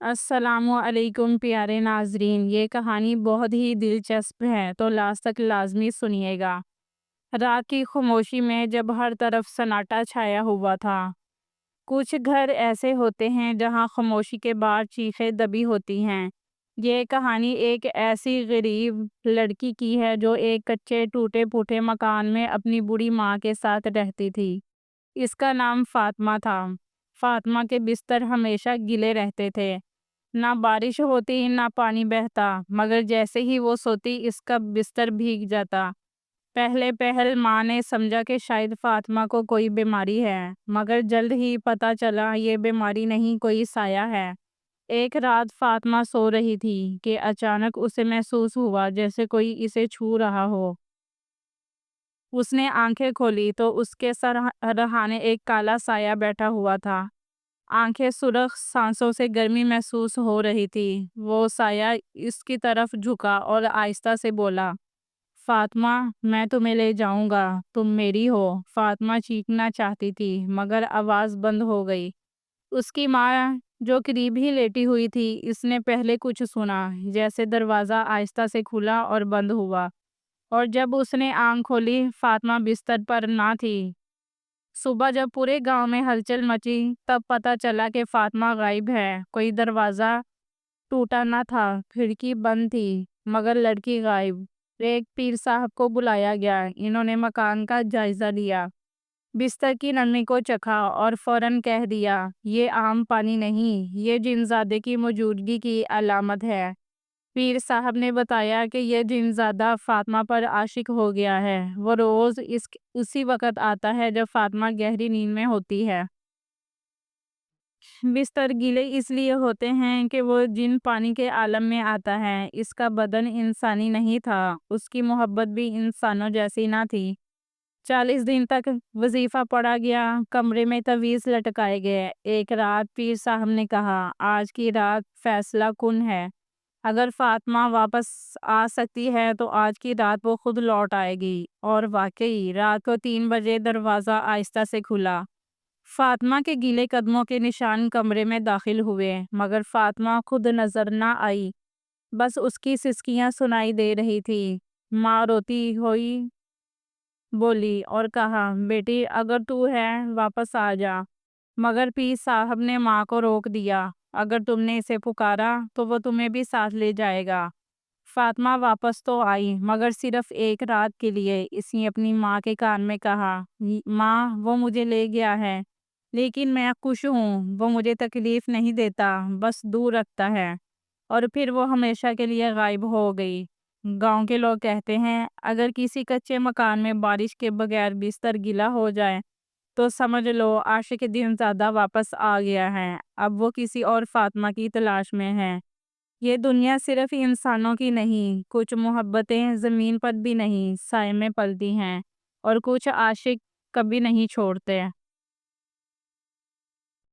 السلام علیکم پیارے ناظرین، یہ کہانی بہت ہی دلچسپ ہے تو لاسٹ تک لازمی سنیے گا۔ رات کی خاموشی میں جب ہر طرف سناٹا چھایا ہوا تھا، کچھ گھر ایسے ہوتے ہیں جہاں خاموشی کے بعد چیخیں دبی ہوتی ہیں۔ یہ کہانی ایک ایسی غریب لڑکی کی ہے جو ایک کچے ٹوٹے پھوٹے مکان میں اپنی بوڑھی ماں کے ساتھ رہتی تھی۔ اس کا نام فاطمہ تھا۔ فاطمہ کے بستر ہمیشہ گیلے رہتے تھے، نہ بارش ہوتی نہ پانی بہتا، مگر جیسے ہی وہ سوتی اس کا بستر بھیگ جاتا۔ پہلے پہل ماں نے سمجھا کہ شاید فاطمہ کو کوئی بیماری ہے، مگر جلد ہی پتہ چلا یہ بیماری نہیں، کوئی سایہ ہے۔ ایک رات فاطمہ سو رہی تھی کہ اچانک اسے محسوس ہوا جیسے کوئی اسے چھو رہا ہو۔ اس نے آنکھیں کھولی تو اس کے سرہانے ایک کالا سایہ بیٹھا ہوا تھا۔ آنکھیں سرخ، سانسوں سے گرمی محسوس ہو رہی تھی۔ وہ سایہ اس کی طرف جھکا اور آہستہ سے بولا، فاطمہ، میں تمہیں لے جاؤں گا، تم میری ہو۔ فاطمہ چیخنا چاہتی تھی مگر آواز بند ہو گئی۔ اس کی ماں جو قریب ہی لیٹی ہوئی تھی، اس نے پہلے کچھ سنا، جیسے دروازہ آہستہ سے کھلا اور بند ہوا، اور جب اس نے آنکھ کھولی فاطمہ بستر پر نہ تھی۔ صبح جب پورے گاؤں میں ہلچل مچی تب پتہ چلا کہ فاطمہ غائب ہے۔ کوئی دروازہ ٹوٹا نہ تھا، کھڑکی بند تھی، مگر لڑکی غائب۔ ایک پیر صاحب کو بلایا گیا، انہوں نے مکان کا جائزہ لیا، بستر کی نرمی کو چکھا اور فوراً کہہ دیا، یہ عام پانی نہیں، یہ جن زادے کی موجودگی کی علامت ہے۔ پیر صاحب نے بتایا کہ یہ جن زادہ فاطمہ پر عاشق ہو گیا ہے۔ وہ روز اسی وقت آتا ہے جب فاطمہ گہری نیند میں ہوتی ہے۔ بستر گیلے اس لیے ہوتے ہیں کہ وہ جن پانی کے عالم میں آتا ہے۔ اس کا بدن انسانی نہیں تھا، اس کی محبت بھی انسانوں جیسی نہ تھی۔ 40 دن تک وظیفہ پڑھا گیا، کمرے میں تعویذ لٹکائے گئے۔ ایک رات پیر صاحب نے کہا، آج کی رات فیصلہ کن ہے۔ اگر فاطمہ واپس آ سکتی ہے تو آج کی رات وہ خود لوٹ آئے گی۔ اور واقعی رات کو 3 بجے دروازہ آہستہ سے کھلا۔ فاطمہ کے گیلے قدموں کے نشان کمرے میں داخل ہوئے، مگر فاطمہ خود نظر نہ آئی، بس اس کی سسکیاں سنائی دے رہی تھی۔ ماں روتی ہوئی بولی اور کہا، بیٹی اگر تو ہے واپس آ جا۔ مگر پیر صاحب نے ماں کو روک دیا، اگر تم نے اسے پکارا تو وہ تمہیں بھی ساتھ لے جائے گا۔ فاطمہ واپس تو آئی، مگر صرف ایک رات کے لیے۔ اس نے اپنی ماں کے کان میں کہا، ماں وہ مجھے لے گیا ہے، لیکن میں خوش ہوں، وہ مجھے تکلیف نہیں دیتا، بس دور رکھتا ہے۔ اور پھر وہ ہمیشہ کے لیے غائب ہو گئی۔ گاؤں کے لوگ کہتے ہیں، اگر کسی کچے مکان میں بارش کے بغیر بستر گیلا ہو جائے تو سمجھ لو عاشق دن زیادہ واپس آ گیا ہے، اب وہ کسی اور فاطمہ کی تلاش میں ہے۔ یہ دنیا صرف انسانوں کی نہیں، کچھ محبتیں زمین پر بھی نہیں، سائے میں پلتی ہیں، اور کچھ عاشق کبھی نہیں چھوڑتے۔